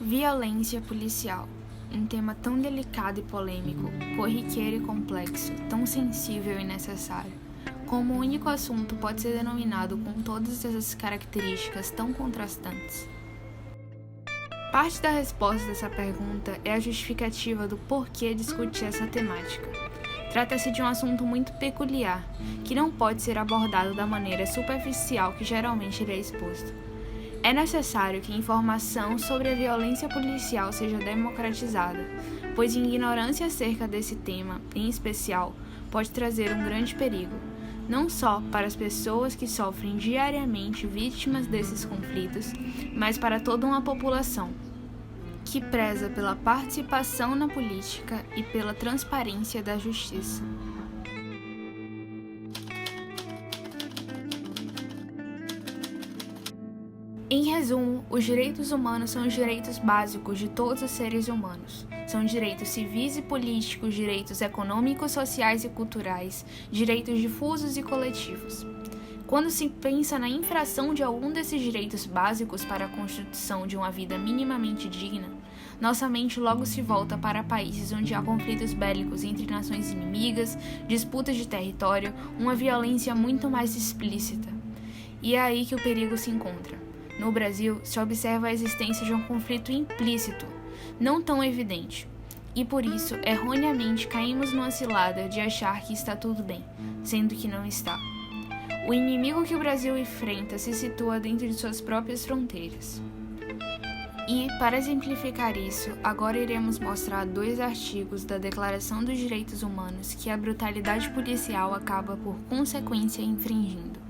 Violência policial, um tema tão delicado e polêmico, corriqueiro e complexo, tão sensível e necessário. Como único assunto pode ser denominado com todas essas características tão contrastantes? Parte da resposta dessa pergunta é a justificativa do porquê discutir essa temática. Trata-se de um assunto muito peculiar, que não pode ser abordado da maneira superficial que geralmente ele é exposto. É necessário que a informação sobre a violência policial seja democratizada, pois ignorância acerca desse tema, em especial, pode trazer um grande perigo, não só para as pessoas que sofrem diariamente vítimas desses conflitos, mas para toda uma população que preza pela participação na política e pela transparência da justiça. Em resumo, os direitos humanos são os direitos básicos de todos os seres humanos. São direitos civis e políticos, direitos econômicos, sociais e culturais, direitos difusos e coletivos. Quando se pensa na infração de algum desses direitos básicos para a construção de uma vida minimamente digna, nossa mente logo se volta para países onde há conflitos bélicos entre nações inimigas, disputas de território, uma violência muito mais explícita. E é aí que o perigo se encontra. No Brasil, se observa a existência de um conflito implícito, não tão evidente, e por isso, erroneamente, caímos numa cilada de achar que está tudo bem, sendo que não está. O inimigo que o Brasil enfrenta se situa dentro de suas próprias fronteiras. E, para exemplificar isso, agora iremos mostrar 2 artigos da Declaração dos Direitos Humanos que a brutalidade policial acaba, por consequência, infringindo.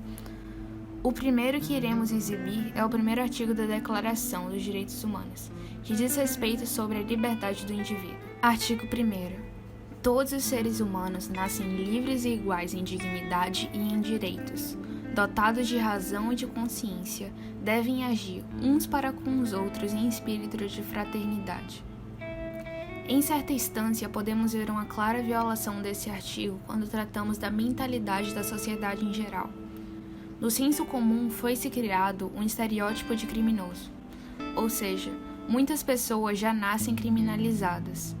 O primeiro que iremos exibir é o primeiro artigo da Declaração dos Direitos Humanos, que diz respeito sobre a liberdade do indivíduo. Artigo 1º. Todos os seres humanos nascem livres e iguais em dignidade e em direitos. Dotados de razão e de consciência, devem agir uns para com os outros em espírito de fraternidade. Em certa instância, podemos ver uma clara violação desse artigo quando tratamos da mentalidade da sociedade em geral. No senso comum foi-se criado um estereótipo de criminoso, ou seja, muitas pessoas já nascem criminalizadas.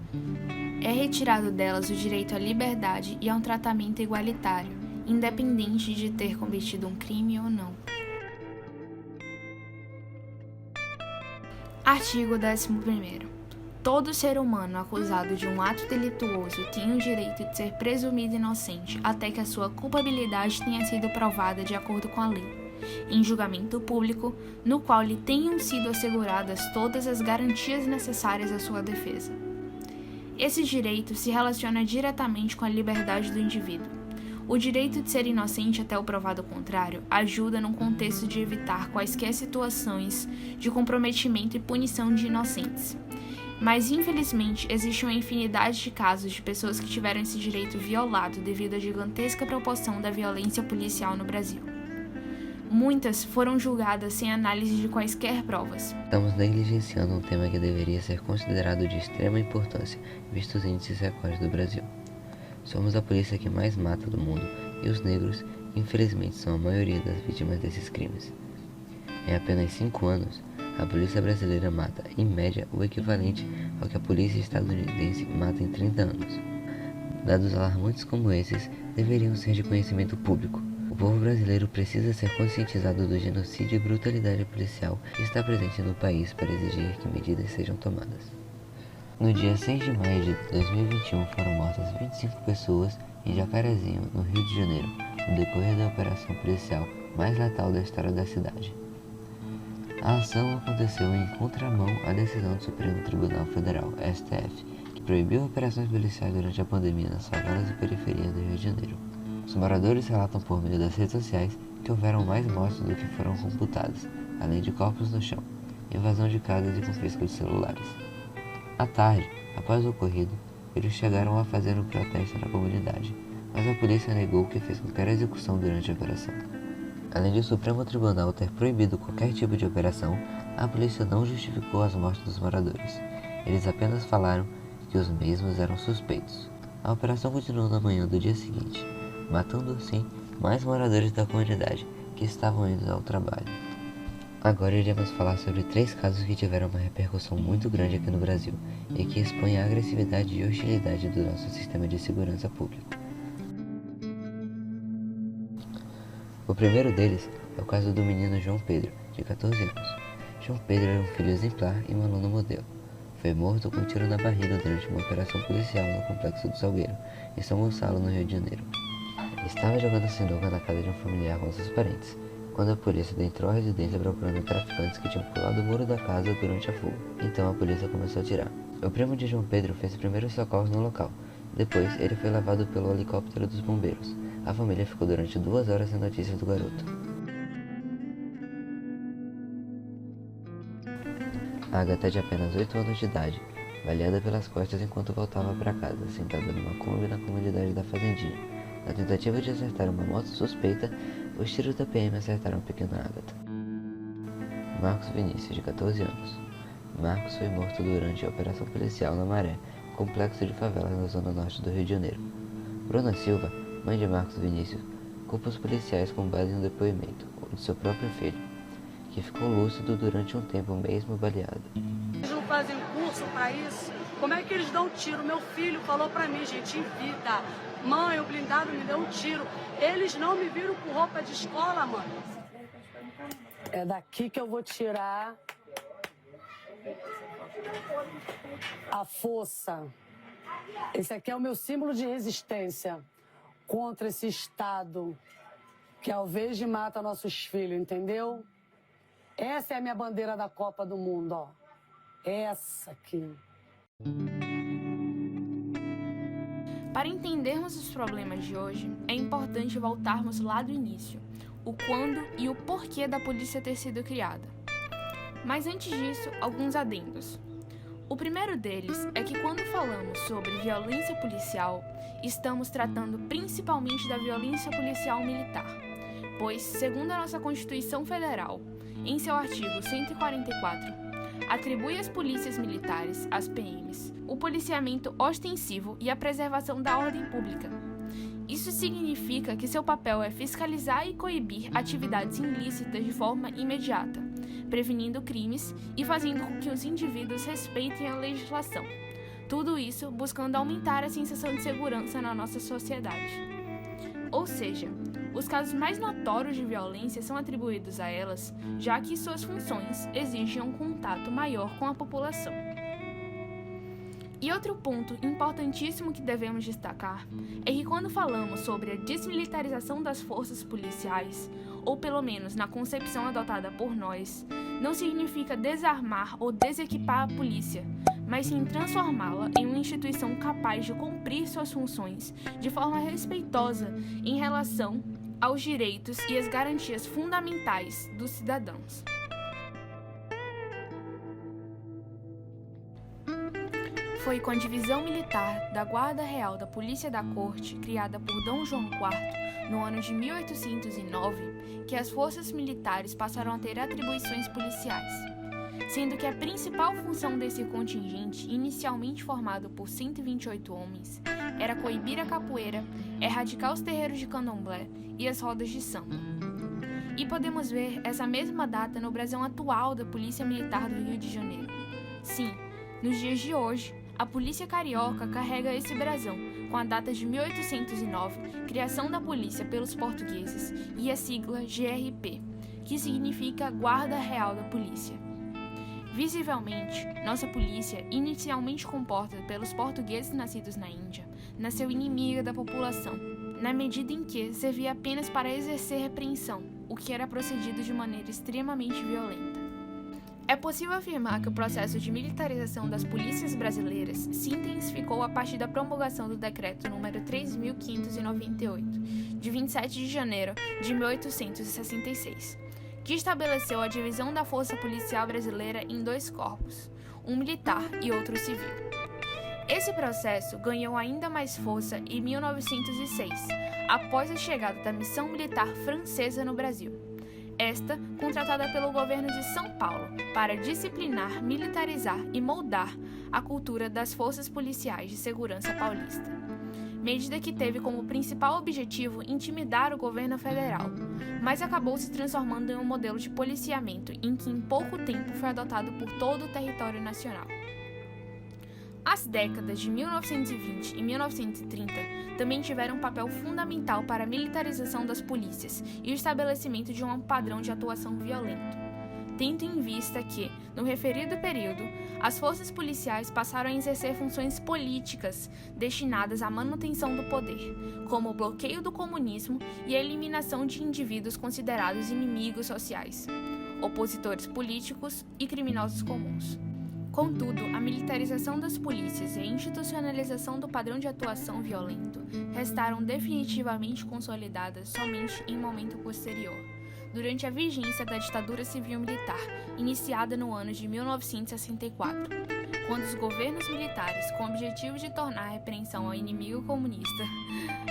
É retirado delas o direito à liberdade e a um tratamento igualitário, independente de ter cometido um crime ou não. Artigo 11º. Todo ser humano acusado de um ato delituoso tem o direito de ser presumido inocente até que a sua culpabilidade tenha sido provada de acordo com a lei, em julgamento público, no qual lhe tenham sido asseguradas todas as garantias necessárias à sua defesa. Esse direito se relaciona diretamente com a liberdade do indivíduo. O direito de ser inocente até o provado contrário ajuda no contexto de evitar quaisquer situações de comprometimento e punição de inocentes. Mas, infelizmente, existe uma infinidade de casos de pessoas que tiveram esse direito violado devido à gigantesca proporção da violência policial no Brasil. Muitas foram julgadas sem análise de quaisquer provas. Estamos negligenciando um tema que deveria ser considerado de extrema importância, visto os índices recordes do Brasil. Somos a polícia que mais mata do mundo e os negros, infelizmente, são a maioria das vítimas desses crimes. Em apenas 5 anos, a polícia brasileira mata, em média, o equivalente ao que a polícia estadunidense mata em 30 anos. Dados alarmantes como esses deveriam ser de conhecimento público. O povo brasileiro precisa ser conscientizado do genocídio e brutalidade policial que está presente no país para exigir que medidas sejam tomadas. No dia 6 de maio de 2021 foram mortas 25 pessoas em Jacarezinho, no Rio de Janeiro, no decorrer da operação policial mais letal da história da cidade. A ação aconteceu em contramão à decisão do Supremo Tribunal Federal, STF, que proibiu operações policiais durante a pandemia nas favelas e periferias do Rio de Janeiro. Os moradores relatam por meio das redes sociais que houveram mais mortes do que foram computadas, além de corpos no chão, invasão de casas e confisco de celulares. À tarde, após o ocorrido, eles chegaram a fazer um protesto na comunidade, mas a polícia negou que fez qualquer execução durante a operação. Além de o Supremo Tribunal ter proibido qualquer tipo de operação, a polícia não justificou as mortes dos moradores. Eles apenas falaram que os mesmos eram suspeitos. A operação continuou na manhã do dia seguinte, matando assim mais moradores da comunidade que estavam indo ao trabalho. Agora iremos falar sobre 3 casos que tiveram uma repercussão muito grande aqui no Brasil e que expõem a agressividade e hostilidade do nosso sistema de segurança público. O primeiro deles é o caso do menino João Pedro, de 14 anos. João Pedro era um filho exemplar e um aluno modelo. Foi morto com um tiro na barriga durante uma operação policial no Complexo do Salgueiro, em São Gonçalo, no Rio de Janeiro. Estava jogando sinuca na casa de um familiar com seus parentes, quando a polícia adentrou a residência procurando traficantes que tinham pulado o muro da casa durante a fuga. Então a polícia começou a atirar. O primo de João Pedro fez primeiros socorros no local. Depois, ele foi levado pelo helicóptero dos bombeiros. A família ficou durante 2 horas sem notícias do garoto. Agatha, de apenas 8 anos de idade, baleada pelas costas enquanto voltava para casa, sentada numa Kombi na comunidade da Fazendinha. Na tentativa de acertar uma moto suspeita, os tiros da PM acertaram a pequena Agatha. Marcos Vinícius, de 14 anos. Marcos foi morto durante a operação policial na Maré, complexo de favelas na zona norte do Rio de Janeiro. Bruna Silva, mãe de Marcos Vinícius, culpa os policiais com base em um depoimento de seu próprio filho, que ficou lúcido durante um tempo mesmo baleado. Eles não fazem curso para isso? Como é que eles dão tiro? Meu filho falou para mim, gente, em vida. Mãe, o blindado me deu um tiro. Eles não me viram com roupa de escola, mãe. É daqui que eu vou tirar a força. Esse aqui é o meu símbolo de resistência contra esse Estado que ao invés de mata nossos filhos, entendeu? Essa é a minha bandeira da Copa do Mundo, ó. Essa aqui. Para entendermos os problemas de hoje, é importante voltarmos lá do início, o quando e o porquê da polícia ter sido criada. Mas antes disso, alguns adendos. O primeiro deles é que quando falamos sobre violência policial, estamos tratando principalmente da violência policial militar, pois, segundo a nossa Constituição Federal, em seu artigo 144, atribui às polícias militares, as PMs, o policiamento ostensivo e a preservação da ordem pública. Isso significa que seu papel é fiscalizar e coibir atividades ilícitas de forma imediata, prevenindo crimes e fazendo com que os indivíduos respeitem a legislação. Tudo isso buscando aumentar a sensação de segurança na nossa sociedade. Ou seja, os casos mais notórios de violência são atribuídos a elas, já que suas funções exigem um contato maior com a população. E outro ponto importantíssimo que devemos destacar é que quando falamos sobre a desmilitarização das forças policiais, ou pelo menos na concepção adotada por nós, não significa desarmar ou desequipar a polícia, mas sim transformá-la em uma instituição capaz de cumprir suas funções de forma respeitosa em relação aos direitos e às garantias fundamentais dos cidadãos. Foi com a divisão militar da Guarda Real da Polícia da Corte, criada por Dom João IV no ano de 1809, que as forças militares passaram a ter atribuições policiais, sendo que a principal função desse contingente, inicialmente formado por 128 homens, era coibir a capoeira, erradicar os terreiros de candomblé e as rodas de samba. E podemos ver essa mesma data no brasão atual da Polícia Militar do Rio de Janeiro. Sim, nos dias de hoje, a Polícia Carioca carrega esse brasão, com a data de 1809, criação da polícia pelos portugueses, e a sigla GRP, que significa Guarda Real da Polícia. Visivelmente, nossa polícia, inicialmente composta pelos portugueses nascidos na Índia, nasceu inimiga da população, na medida em que servia apenas para exercer repreensão, o que era procedido de maneira extremamente violenta. É possível afirmar que o processo de militarização das polícias brasileiras se intensificou a partir da promulgação do Decreto nº 3.598, de 27 de janeiro de 1866, que estabeleceu a divisão da força policial brasileira em 2 corpos, um militar e outro civil. Esse processo ganhou ainda mais força em 1906, após a chegada da missão militar francesa no Brasil. Esta, contratada pelo governo de São Paulo para disciplinar, militarizar e moldar a cultura das forças policiais de segurança paulista. medida que teve como principal objetivo intimidar o governo federal, mas acabou se transformando em um modelo de policiamento em que em pouco tempo foi adotado por todo o território nacional. As décadas de 1920 e 1930 também tiveram um papel fundamental para a militarização das polícias e o estabelecimento de um padrão de atuação violento, tendo em vista que, no referido período, as forças policiais passaram a exercer funções políticas destinadas à manutenção do poder, como o bloqueio do comunismo e a eliminação de indivíduos considerados inimigos sociais, opositores políticos e criminosos comuns. Contudo, a militarização das polícias e a institucionalização do padrão de atuação violento restaram definitivamente consolidadas somente em momento posterior, durante a vigência da ditadura civil-militar, iniciada no ano de 1964, quando os governos militares, com o objetivo de tornar a repreensão ao inimigo comunista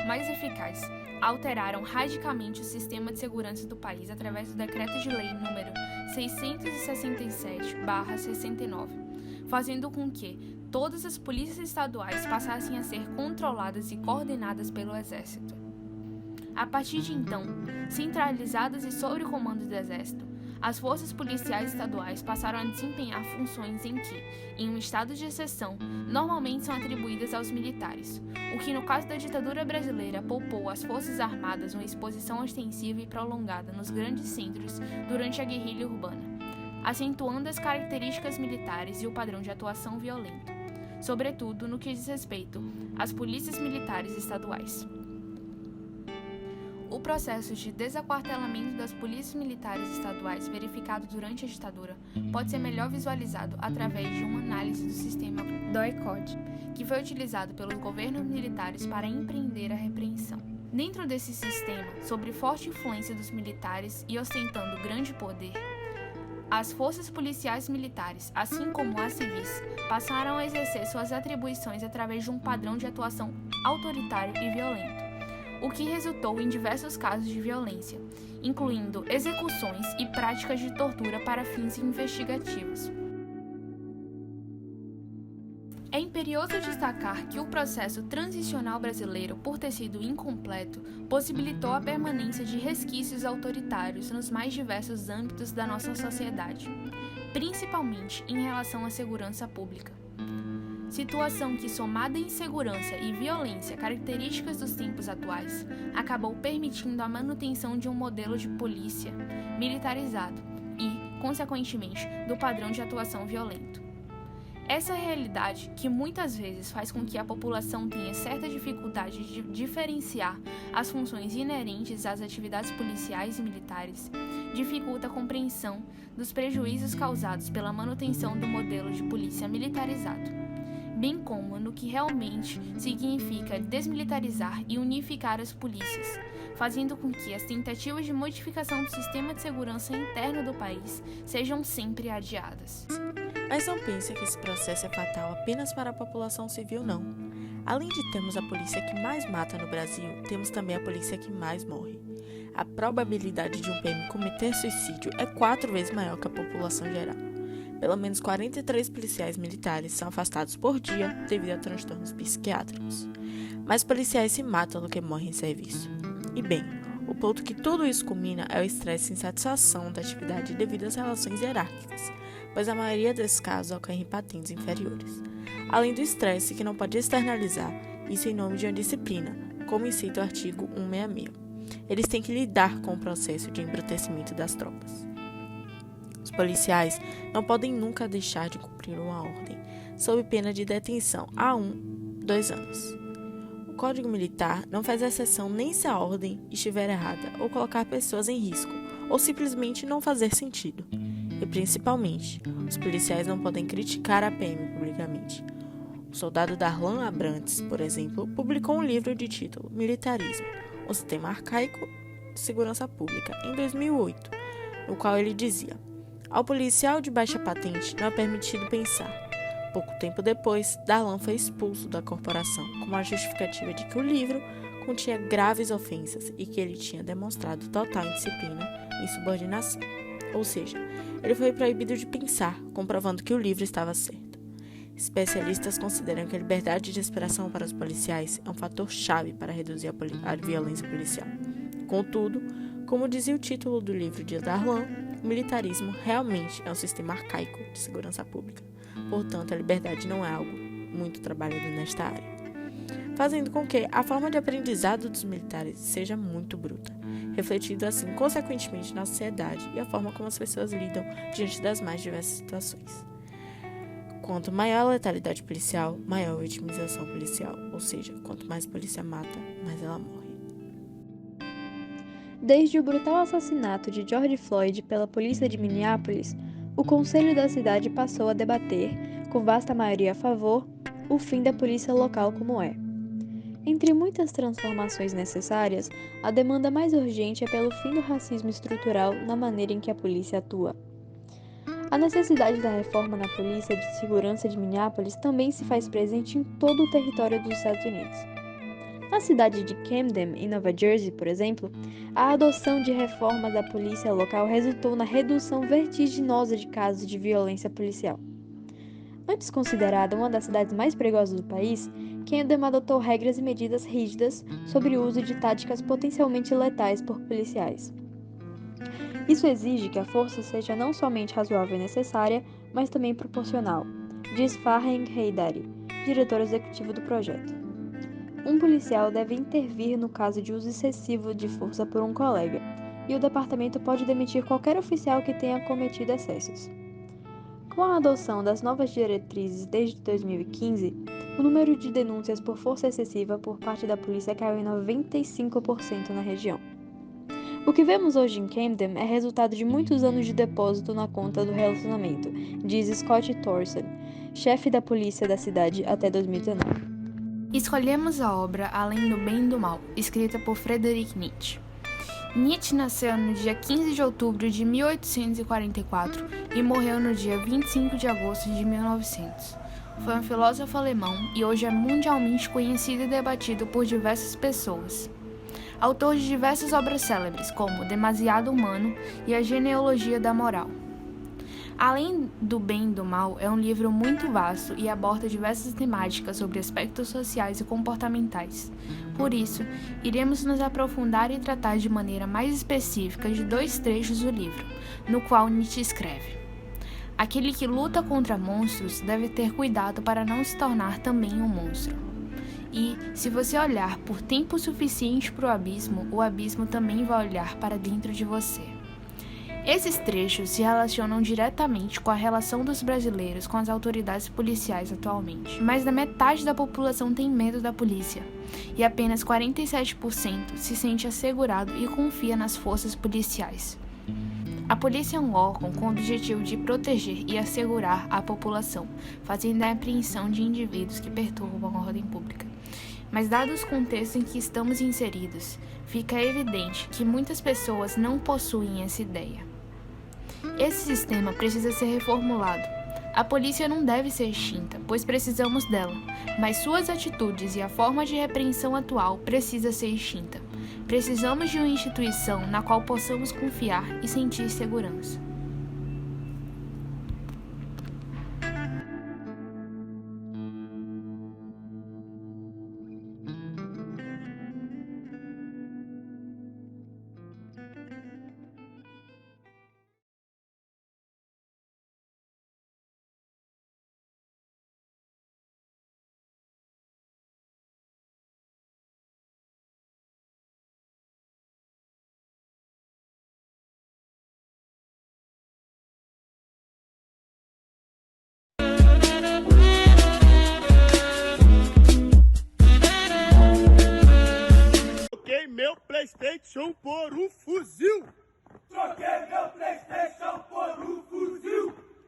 mais eficaz, alteraram radicalmente o sistema de segurança do país através do Decreto de Lei número 667/69, fazendo com que todas as polícias estaduais passassem a ser controladas e coordenadas pelo Exército. A partir de então, centralizadas e sob o comando do Exército, as forças policiais estaduais passaram a desempenhar funções em que, em um estado de exceção, normalmente são atribuídas aos militares, o que no caso da ditadura brasileira poupou às forças armadas uma exposição ostensiva e prolongada nos grandes centros durante a guerrilha urbana, acentuando as características militares e o padrão de atuação violento, sobretudo no que diz respeito às polícias militares estaduais. O processo de desaquartelamento das polícias militares estaduais verificado durante a ditadura pode ser melhor visualizado através de uma análise do sistema DOI-CODE, que foi utilizado pelos governos militares para empreender a repreensão. Dentro desse sistema, sob forte influência dos militares e ostentando grande poder, as forças policiais militares, assim como as civis, passaram a exercer suas atribuições através de um padrão de atuação autoritário e violento, o que resultou em diversos casos de violência, incluindo execuções e práticas de tortura para fins investigativos. É imperioso destacar que o processo transicional brasileiro, por ter sido incompleto, possibilitou a permanência de resquícios autoritários nos mais diversos âmbitos da nossa sociedade, principalmente em relação à segurança pública. Situação que, somada à insegurança e violência características dos tempos atuais, acabou permitindo a manutenção de um modelo de polícia militarizado e, consequentemente, do padrão de atuação violento. Essa realidade, que muitas vezes faz com que a população tenha certa dificuldade de diferenciar as funções inerentes às atividades policiais e militares, dificulta a compreensão dos prejuízos causados pela manutenção do modelo de polícia militarizado, bem como no que realmente significa desmilitarizar e unificar as polícias, fazendo com que as tentativas de modificação do sistema de segurança interno do país sejam sempre adiadas. Mas não pense que esse processo é fatal apenas para a população civil, não. Além de termos a polícia que mais mata no Brasil, temos também a polícia que mais morre. A probabilidade de um PM cometer suicídio é 4 vezes maior que a população geral. Pelo menos 43 policiais militares são afastados por dia devido a transtornos psiquiátricos. Mais policiais se matam do que morrem em serviço. E bem, o ponto que tudo isso culmina é o estresse e insatisfação da atividade devido às relações hierárquicas, pois a maioria desses casos ocorre em patentes inferiores. Além do estresse que não pode externalizar, isso em nome de uma disciplina, como incita o artigo 166. Eles têm que lidar com o processo de embrutecimento das tropas. Os policiais não podem nunca deixar de cumprir uma ordem, sob pena de detenção há 2 anos. O Código Militar não faz exceção nem se a ordem estiver errada ou colocar pessoas em risco, ou simplesmente não fazer sentido. E, principalmente, os policiais não podem criticar a PM publicamente. O soldado Darlan Abrantes, por exemplo, publicou um livro de título Militarismo, um sistema arcaico de segurança pública, em 2008, no qual ele dizia: ao policial de baixa patente não é permitido pensar. Pouco tempo depois, Darlan foi expulso da corporação com a justificativa de que o livro continha graves ofensas e que ele tinha demonstrado total indisciplina e insubordinação. Ou seja, ele foi proibido de pensar, comprovando que o livro estava certo. Especialistas consideram que a liberdade de expressão para os policiais é um fator chave para reduzir a violência policial. Contudo, como dizia o título do livro de Darlan, o militarismo realmente é um sistema arcaico de segurança pública. Portanto, a liberdade não é algo muito trabalhado nesta área, fazendo com que a forma de aprendizado dos militares seja muito bruta, refletindo assim consequentemente na sociedade e a forma como as pessoas lidam diante das mais diversas situações. Quanto maior a letalidade policial, maior a vitimização policial, ou seja, quanto mais a polícia mata, mais ela morre. Desde o brutal assassinato de George Floyd pela polícia de Minneapolis, o Conselho da cidade passou a debater, com vasta maioria a favor, o fim da polícia local como é. Entre muitas transformações necessárias, a demanda mais urgente é pelo fim do racismo estrutural na maneira em que a polícia atua. A necessidade da reforma na Polícia de Segurança de Minneapolis também se faz presente em todo o território dos Estados Unidos. Na cidade de Camden, em Nova Jersey, por exemplo, a adoção de reformas da polícia local resultou na redução vertiginosa de casos de violência policial. Antes considerada uma das cidades mais perigosas do país, Camden adotou regras e medidas rígidas sobre o uso de táticas potencialmente letais por policiais. Isso exige que a força seja não somente razoável e necessária, mas também proporcional, diz Farhang Heidari, diretor executivo do projeto. Um policial deve intervir no caso de uso excessivo de força por um colega, e o departamento pode demitir qualquer oficial que tenha cometido excessos. Com a adoção das novas diretrizes desde 2015, o número de denúncias por força excessiva por parte da polícia caiu em 95% na região. O que vemos hoje em Camden é resultado de muitos anos de depósito na conta do relacionamento, diz Scott Thorson, chefe da polícia da cidade até 2019. Escolhemos a obra Além do Bem e do Mal, escrita por Friedrich Nietzsche. Nietzsche nasceu no dia 15 de outubro de 1844 e morreu no dia 25 de agosto de 1900. Foi um filósofo alemão e hoje é mundialmente conhecido e debatido por diversas pessoas. Autor de diversas obras célebres, como Demasiado Humano e A Genealogia da Moral. Além do Bem e do Mal, é um livro muito vasto e aborda diversas temáticas sobre aspectos sociais e comportamentais. Por isso, iremos nos aprofundar e tratar de maneira mais específica de 2 trechos do livro, no qual Nietzsche escreve: aquele que luta contra monstros deve ter cuidado para não se tornar também um monstro. E, se você olhar por tempo suficiente para o abismo também vai olhar para dentro de você. Esses trechos se relacionam diretamente com a relação dos brasileiros com as autoridades policiais atualmente. Mais da metade da população tem medo da polícia, e apenas 47% se sente assegurado e confia nas forças policiais. A polícia é um órgão com o objetivo de proteger e assegurar a população, fazendo a apreensão de indivíduos que perturbam a ordem pública. Mas, dado os contextos em que estamos inseridos, fica evidente que muitas pessoas não possuem essa ideia. Esse sistema precisa ser reformulado. A polícia não deve ser extinta, pois precisamos dela, mas suas atitudes e a forma de repreensão atual precisa ser extinta. Precisamos de uma instituição na qual possamos confiar e sentir segurança. Troquei meu PlayStation por um fuzil! Troquei meu PlayStation por um fuzil!